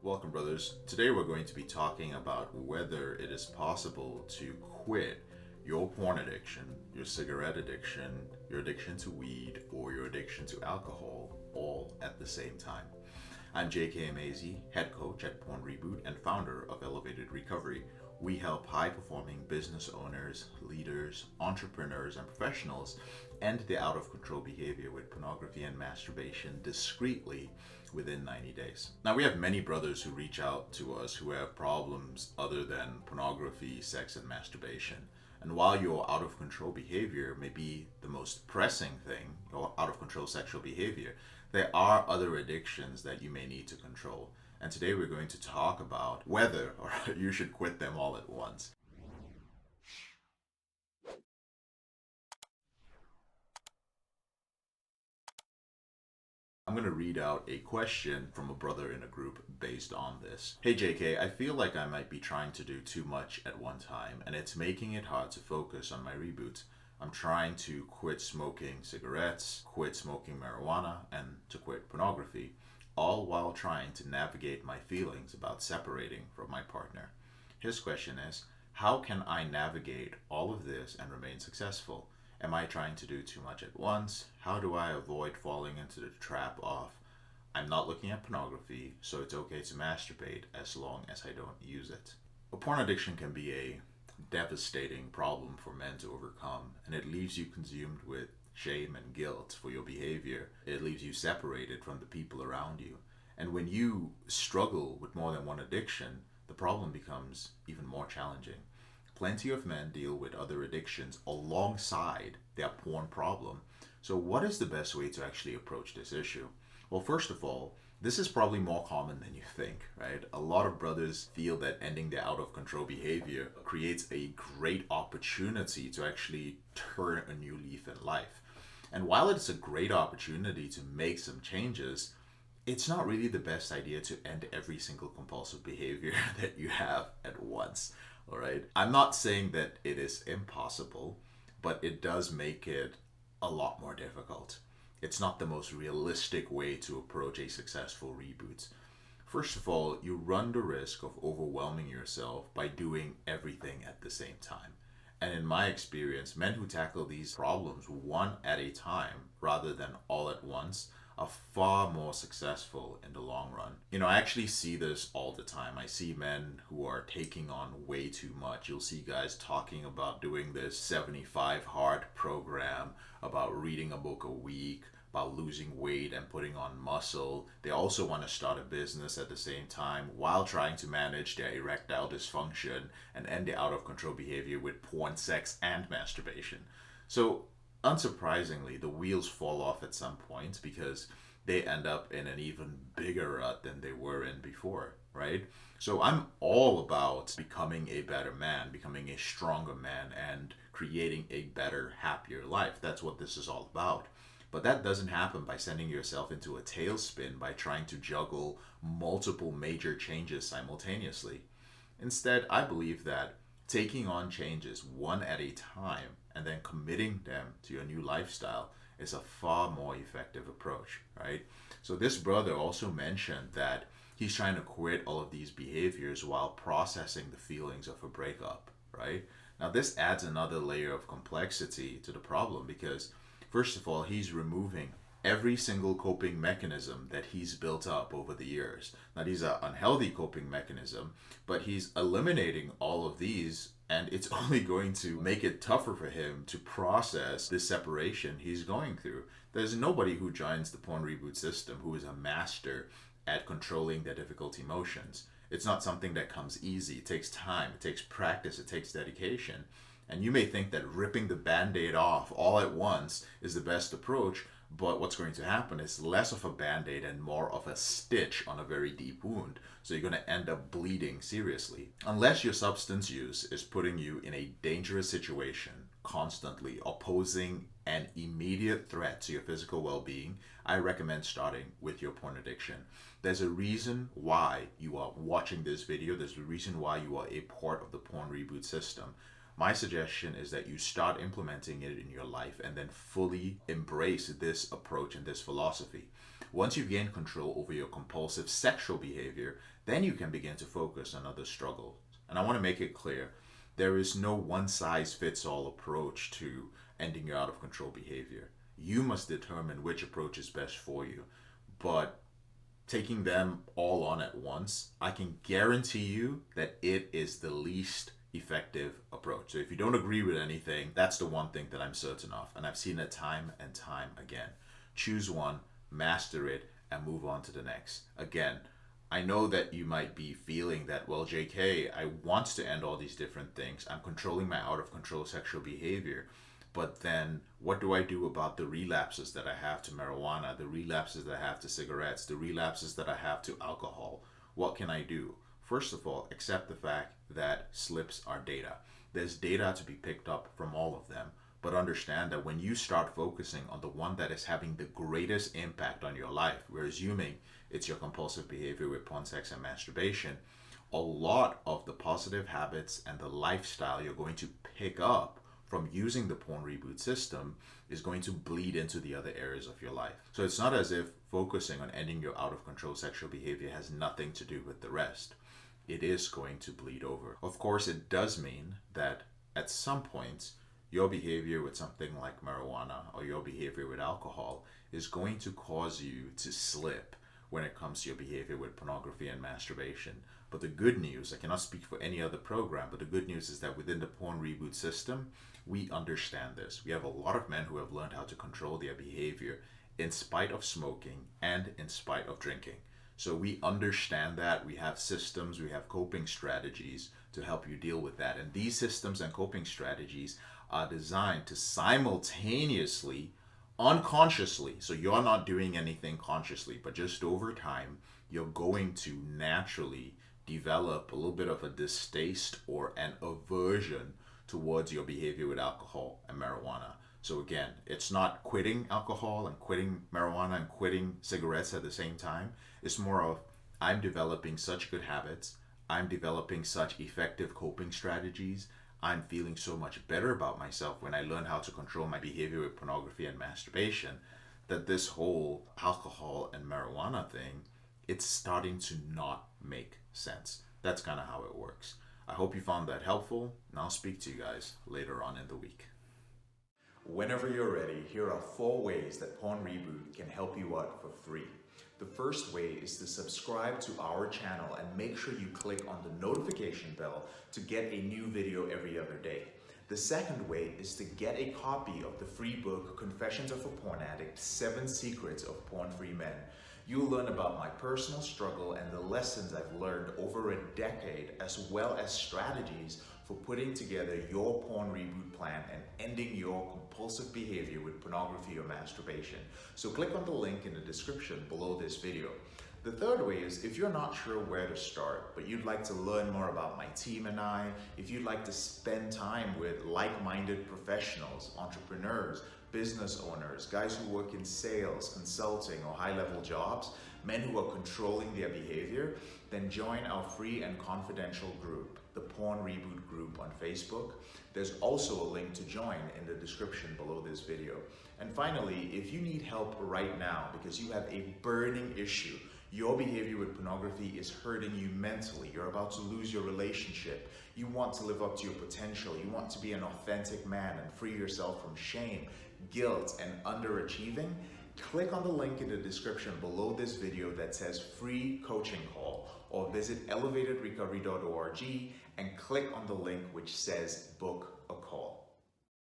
Welcome, brothers. Today we're going to be talking about whether it is possible to quit your porn addiction, your cigarette addiction, your addiction to weed, or your addiction to alcohol all at the same time. I'm JK Emezi, head coach at Porn Reboot and founder of Elevated Recovery. We help high-performing business owners, leaders, entrepreneurs, and professionals end the out-of-control behavior with pornography and masturbation discreetly within 90 days. Now, we have many brothers who reach out to us who have problems other than pornography, sex, and masturbation. And while your out-of-control behavior may be the most pressing thing, your out-of-control sexual behavior, there are other addictions that you may need to control. And today we're going to talk about whether or you should quit them all at once. I'm going to read out a question from a brother in a group based on this. Hey JK, I feel like I might be trying to do too much at one time, and it's making it hard to focus on my reboot. I'm trying to quit smoking cigarettes, quit smoking marijuana, and to quit pornography, all while trying to navigate my feelings about separating from my partner. His question is, how can I navigate all of this and remain successful? Am I trying to do too much at once? How do I avoid falling into the trap of, I'm not looking at pornography, so it's okay to masturbate as long as I don't use it? A porn addiction can be a devastating problem for men to overcome, and it leaves you consumed with shame and guilt for your behavior. It leaves you separated from the people around you. And when you struggle with more than one addiction, the problem becomes even more challenging. Plenty of men deal with other addictions alongside their porn problem. So what is the best way to actually approach this issue? Well, first of all, this is probably more common than you think, right? A lot of brothers feel that ending their out of control behavior creates a great opportunity to actually turn a new leaf in life. And while it's a great opportunity to make some changes, it's not really the best idea to end every single compulsive behavior that you have at once, all right? I'm not saying that it is impossible, but it does make it a lot more difficult. It's not the most realistic way to approach a successful reboot. First of all, you run the risk of overwhelming yourself by doing everything at the same time. And in my experience, men who tackle these problems one at a time rather than all at once are far more successful in the long run. I actually see this all the time. I see men who are taking on way too much. You'll see guys talking about doing this 75 hard program, about reading a book a week, about losing weight and putting on muscle. They also want to start a business at the same time while trying to manage their erectile dysfunction and end the out of control behavior with porn, sex, and masturbation. So unsurprisingly, the wheels fall off at some point because they end up in an even bigger rut than they were in before, right? So I'm all about becoming a better man, becoming a stronger man, and creating a better, happier life. That's what this is all about. But that doesn't happen by sending yourself into a tailspin by trying to juggle multiple major changes simultaneously. Instead, I believe that taking on changes one at a time and then committing them to your new lifestyle is a far more effective approach, right? So this brother also mentioned that he's trying to quit all of these behaviors while processing the feelings of a breakup, right? Now this adds another layer of complexity to the problem because first of all, he's removing every single coping mechanism that he's built up over the years. Now, these are unhealthy coping mechanism, but he's eliminating all of these, and it's only going to make it tougher for him to process this separation he's going through. There's nobody who joins the porn reboot system who is a master at controlling their difficult emotions. It's not something that comes easy. It takes time, it takes practice, it takes dedication. And you may think that ripping the band-aid off all at once is the best approach, but what's going to happen is less of a band-aid and more of a stitch on a very deep wound. So you're going to end up bleeding seriously. Unless your substance use is putting you in a dangerous situation, constantly opposing an immediate threat to your physical well-being, I recommend starting with your porn addiction. There's a reason why you are watching this video. There's a reason why you are a part of the porn reboot system. My suggestion is that you start implementing it in your life and then fully embrace this approach and this philosophy. Once you gain control over your compulsive sexual behavior, then you can begin to focus on other struggles. And I want to make it clear, there is no one size fits all approach to ending your out of control behavior. You must determine which approach is best for you. But taking them all on at once, I can guarantee you that it is the least effective approach. So if you don't agree with anything, that's the one thing that I'm certain of. And I've seen it time and time again. Choose one, master it, and move on to the next. Again, I know that you might be feeling that, well, JK, I want to end all these different things. I'm controlling my out of control sexual behavior. But then what do I do about the relapses that I have to marijuana, the relapses that I have to cigarettes, the relapses that I have to alcohol? What can I do? First of all, accept the fact that slips are data. There's data to be picked up from all of them. But understand that when you start focusing on the one that is having the greatest impact on your life, we're assuming it's your compulsive behavior with porn, sex, and masturbation, a lot of the positive habits and the lifestyle you're going to pick up from using the porn reboot system is going to bleed into the other areas of your life. So it's not as if focusing on ending your out of control sexual behavior has nothing to do with the rest. It is going to bleed over. Of course, it does mean that at some point, your behavior with something like marijuana or your behavior with alcohol is going to cause you to slip when it comes to your behavior with pornography and masturbation. But the good news, I cannot speak for any other program, but the good news is that within the porn reboot system, we understand this. We have a lot of men who have learned how to control their behavior in spite of smoking and in spite of drinking. So we understand that. We have systems, we have coping strategies to help you deal with that. And these systems and coping strategies are designed to simultaneously, unconsciously, so you're not doing anything consciously, but just over time, you're going to naturally develop a little bit of a distaste or an aversion towards your behavior with alcohol and marijuana. So again, it's not quitting alcohol and quitting marijuana and quitting cigarettes at the same time. It's more of, I'm developing such good habits, I'm developing such effective coping strategies, I'm feeling so much better about myself when I learn how to control my behavior with pornography and masturbation, that this whole alcohol and marijuana thing, it's starting to not make sense. That's kind of how it works. I hope you found that helpful, and I'll speak to you guys later on in the week. Whenever you're ready, here are 4 ways that Porn Reboot can help you out for free. The first way is to subscribe to our channel and make sure you click on the notification bell to get a new video every other day. The second way is to get a copy of the free book, Confessions of a Porn Addict, 7 Secrets of Porn-Free Men. You'll learn about my personal struggle and the lessons I've learned over a decade, as well as strategies for putting together your porn reboot plan and ending your compulsive behavior with pornography or masturbation. So click on the link in the description below this video. The third way is, if you're not sure where to start, but you'd like to learn more about my team and I, if you'd like to spend time with like-minded professionals, entrepreneurs, business owners, guys who work in sales, consulting, or high-level jobs, men who are controlling their behavior, then join our free and confidential group, the Porn Reboot group on Facebook. There's also a link to join in the description below this video. And finally, if you need help right now because you have a burning issue, your behavior with pornography is hurting you mentally, you're about to lose your relationship, you want to live up to your potential, you want to be an authentic man and free yourself from shame, guilt, and underachieving, click on the link in the description below this video that says free coaching call, or visit elevatedrecovery.org and click on the link which says book